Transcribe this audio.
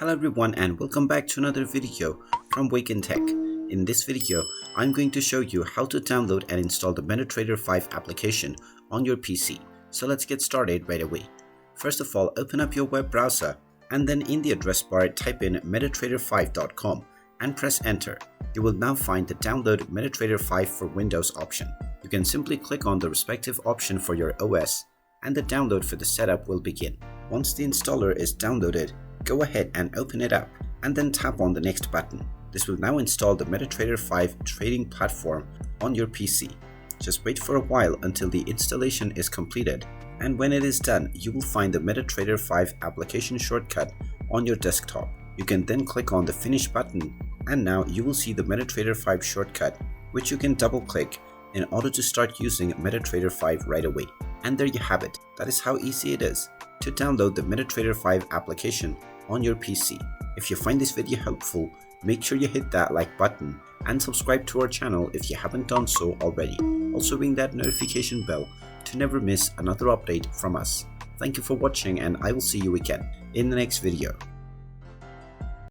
Hello everyone and welcome back to another video from Wake&Tech. In this video, I'm going to show you how to download and install the Metatrader 5 application on your PC. So let's get started right away. First of all, open up your web browser and then in the address bar type in metatrader5.com and press enter. You will now find the download Metatrader 5 for Windows option. You can simply click on the respective option for your OS and the download for the setup will begin. Once the installer is downloaded, go ahead and open it up and then tap on the next button. This will now install the Metatrader 5 trading platform on your PC. Just wait for a while until the installation is completed, and when it is done, you will find the Metatrader 5 application shortcut on your desktop. You can then click on the finish button and now you will see the Metatrader 5 shortcut, which you can double click in order to start using Metatrader 5 right away. And there you have it. That is how easy it is to download the Metatrader 5 application on your PC. If you find this video helpful, make sure you hit that like button and subscribe to our channel if you haven't done so already. Also ring that notification bell to never miss another update from us. Thank you for watching and I will see you again in the next video.